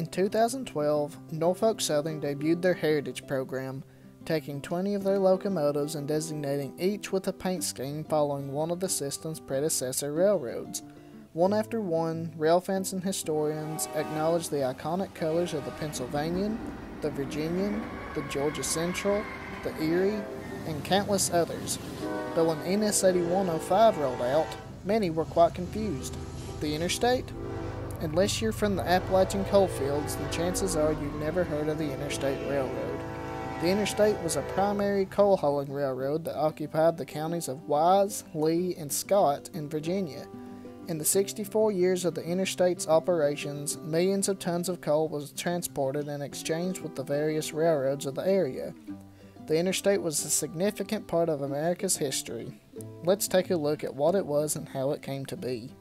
In 2012, Norfolk Southern debuted their Heritage Program, taking 20 of their locomotives and designating each with a paint scheme following one of the system's predecessor railroads. One after one, rail fans and historians acknowledge the iconic colors of the Pennsylvanian, the Virginian, the Georgia Central, the Erie, and countless others. But when NS 8105 rolled out, many were quite confused. The Interstate? Unless you're from the Appalachian coalfields, then chances are you've never heard of the Interstate Railroad. The Interstate was a primary coal hauling railroad that occupied the counties of Wise, Lee, and Scott in Virginia. In the 64 years of the Interstate's operations, millions of tons of coal was transported and exchanged with the various railroads of the area. The Interstate was a significant part of America's history. Let's take a look at what it was and how it came to be.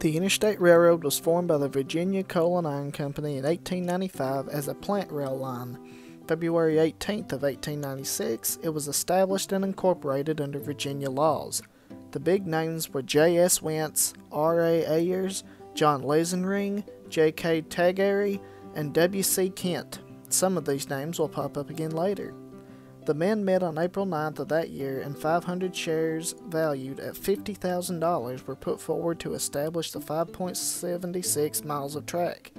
The Interstate Railroad was formed by the Virginia Coal and Iron Company in 1895 as a plant rail line. February 18th of 1896, it was established and incorporated under Virginia laws. The big names were J.S. Wentz, R.A. Ayers, John Lazenring, J.K. Tagare, and W.C. Kent. Some of these names will pop up again later. The men met on April 9th of that year, and 500 shares valued at $50,000 were put forward to establish the 5.76 miles of track.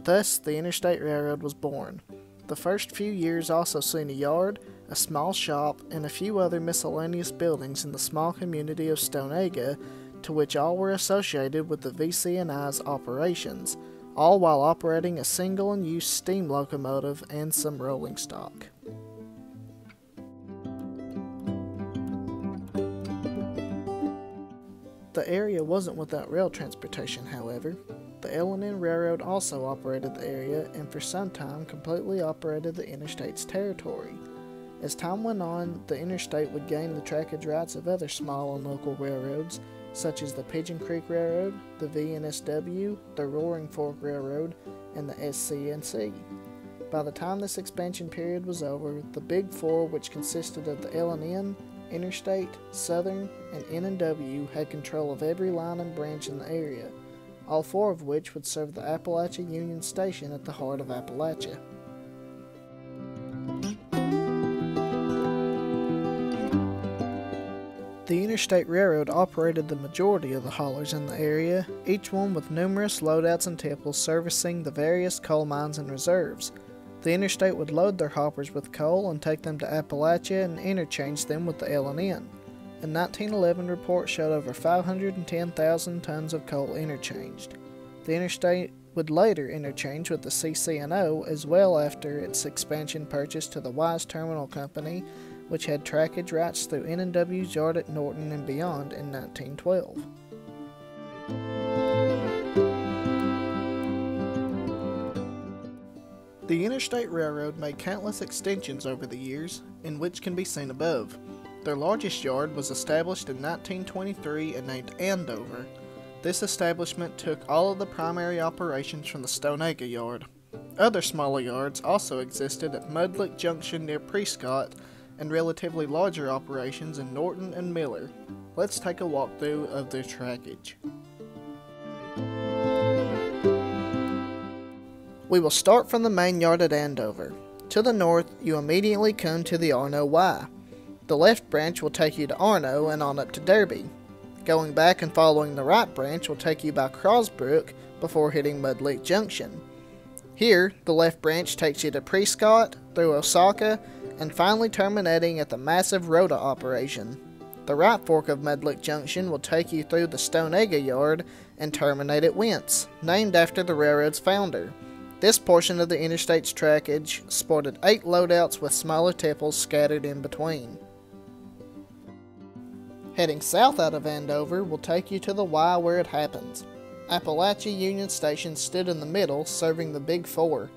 Thus, the Interstate Railroad was born. The first few years also seen a yard, a small shop, and a few other miscellaneous buildings in the small community of Stonega, to which all were associated with the VC&I's operations, all while operating a single-in-use steam locomotive and some rolling stock. The area wasn't without rail transportation, however. The L&N Railroad also operated the area and for some time completely operated the Interstate's territory. As time went on, the Interstate would gain the trackage rights of other small and local railroads, such as the Pigeon Creek Railroad, the VNSW, the Roaring Fork Railroad, and the SCNC. By the time this expansion period was over, the Big Four, which consisted of the L&N, Interstate, Southern, and N&W, had control of every line and branch in the area, all four of which would serve the Appalachia Union Station at the heart of Appalachia. The Interstate Railroad operated the majority of the haulers in the area, each one with numerous loadouts and tipples servicing the various coal mines and reserves. The Interstate would load their hoppers with coal and take them to Appalachia and interchange them with the L&N. A 1911 report showed over 510,000 tons of coal interchanged. The Interstate would later interchange with the CC&O as well after its expansion purchase to the Wise Terminal Company, which had trackage rights through N&W's yard at Norton and beyond in 1912. The Interstate Railroad made countless extensions over the years, in which can be seen above. Their largest yard was established in 1923 and named Andover. This establishment took all of the primary operations from the Stonega yard. Other smaller yards also existed at Mudlick Junction near Prescott, and relatively larger operations in Norton and Miller. Let's take a walkthrough of their trackage. We will start from the main yard at Andover. To the north, you immediately come to the Arno Y. The left branch will take you to Arno and on up to Derby. Going back and following the right branch will take you by Crosbrook before hitting Mudlick Junction. Here, the left branch takes you to Prescott, through Osaka, and finally terminating at the massive Rhoda operation. The right fork of Mudlick Junction will take you through the Stonega yard and terminate at Wentz, named after the railroad's founder. This portion of the Interstate's trackage sported 8 loadouts with smaller tipples scattered in between. Heading south out of Andover will take you to the Y where it happens. Appalachia Union Station stood in the middle, serving the Big Four.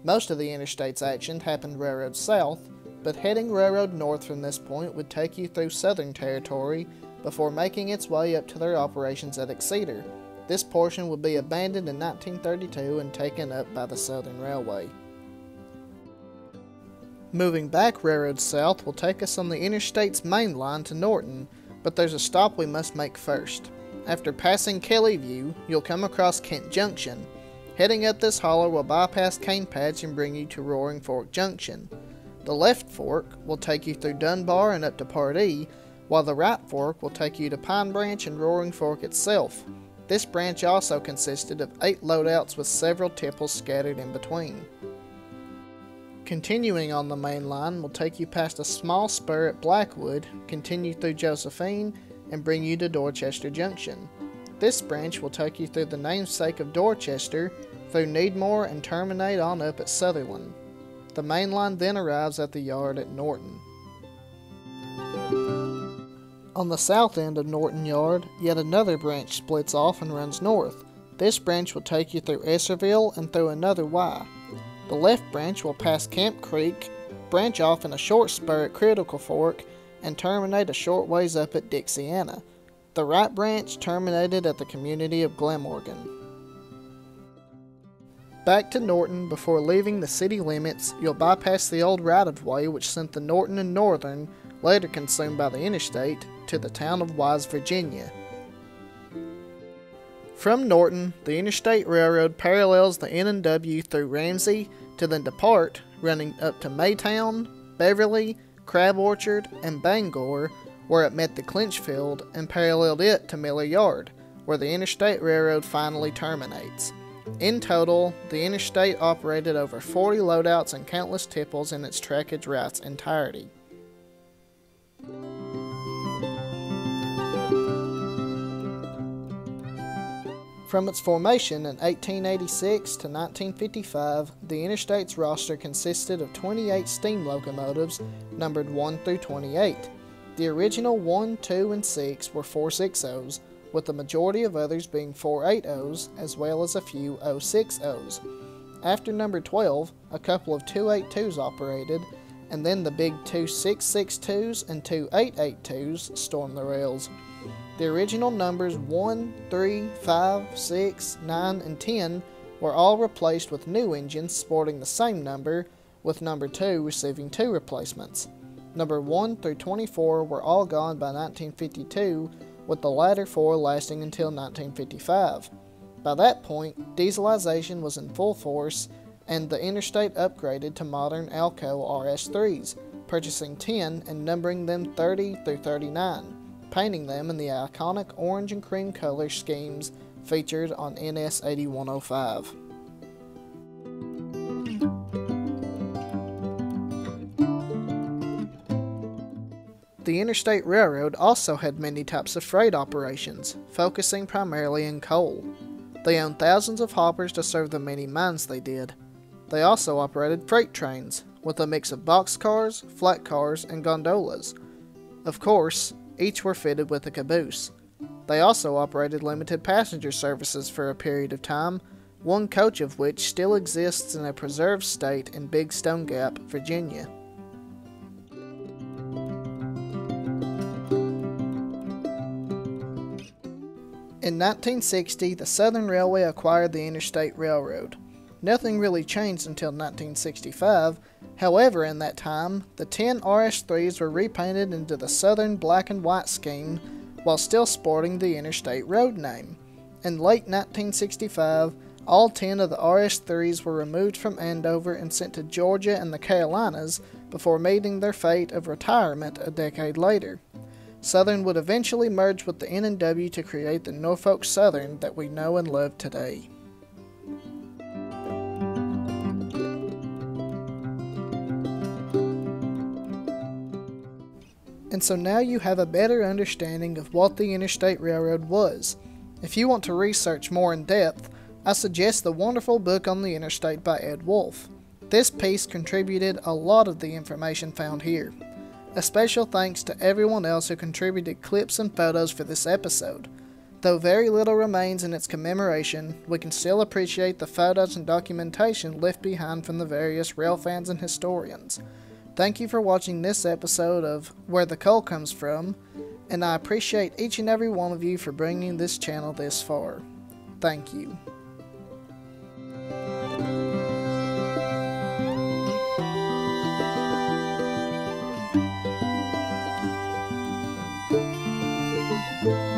Most of the Interstate's action happened railroad south, but heading railroad north from this point would take you through Southern territory before making its way up to their operations at Exeter. This portion would be abandoned in 1932 and taken up by the Southern Railway. Moving back railroad south will take us on the Interstate's main line to Norton, But there's a stop we must make first. After passing Kelly View, you'll come across Kent Junction. Heading up this holler will bypass Cane Patch and bring you to Roaring Fork Junction. The left fork will take you through Dunbar and up to Pardee, while the right fork will take you to Pine Branch and Roaring Fork itself. This branch also consisted of 8 loadouts with several tipples scattered in between. Continuing on the main line will take you past a small spur at Blackwood, continue through Josephine, and bring you to Dorchester Junction. This branch will take you through the namesake of Dorchester, through Needmore, and terminate on up at Sutherland. The main line then arrives at the yard at Norton. On the south end of Norton Yard, yet another branch splits off and runs north. This branch will take you through Esserville and through another Y. The left branch will pass Camp Creek, branch off in a short spur at Critical Fork, and terminate a short ways up at Dixiana. The right branch terminated at the community of Glamorgan. Back to Norton, before leaving the city limits, you'll bypass the old right-of-way which sent the Norton and Northern, later consumed by the interstate, to the town of Wise, Virginia. From Norton, the Interstate Railroad parallels the N&W through Ramsey to then depart, running up to Maytown, Beverly, Crab Orchard, and Bangor, where it met the Clinchfield, and paralleled it to Miller Yard, where the Interstate Railroad finally terminates. In total, the interstate operated over 40 loadouts and countless tipples in its trackage route's entirety. From its formation in 1886 to 1955, the Interstate's roster consisted of 28 steam locomotives numbered 1 through 28. The original 1, 2, and 6 were 460s, with the majority of others being 480s, as well as a few 060s. After number 12, a couple of 282s operated, and then the big 2 662s and 2 882s stormed the rails. The original numbers 1, 3, 5, 6, 9, and 10 were all replaced with new engines sporting the same number, with number 2 receiving 2 replacements. Number 1 through 24 were all gone by 1952, with the latter 4 lasting until 1955. By that point, dieselization was in full force, and the interstate upgraded to modern Alco RS3s, purchasing 10 and numbering them 30 through 39, painting them in the iconic orange and cream color schemes featured on NS 8105. The Interstate Railroad also had many types of freight operations, focusing primarily in coal. They owned thousands of hoppers to serve the many mines they did. They also operated freight trains, with a mix of boxcars, flat cars, and gondolas. Of course, each were fitted with a caboose. They also operated limited passenger services for a period of time, one coach of which still exists in a preserved state in Big Stone Gap, Virginia. In 1960, the Southern Railway acquired the Interstate Railroad. Nothing really changed until 1965. However, in that time, the 10 RS3s were repainted into the Southern black and white scheme while still sporting the Interstate Road name. In late 1965, all 10 of the RS3s were removed from Andover and sent to Georgia and the Carolinas before meeting their fate of retirement a decade later. Southern would eventually merge with the N&W to create the Norfolk Southern that we know and love today. And so now you have a better understanding of what the Interstate Railroad was. If you want to research more in depth, I suggest the wonderful book on the Interstate by Ed Wolfe. This piece contributed a lot of the information found here. A special thanks to everyone else who contributed clips and photos for this episode. Though very little remains in its commemoration, we can still appreciate the photos and documentation left behind from the various rail fans and historians. Thank you for watching this episode of Where the Coal Comes From, and I appreciate each and every one of you for bringing this channel this far. Thank you. you.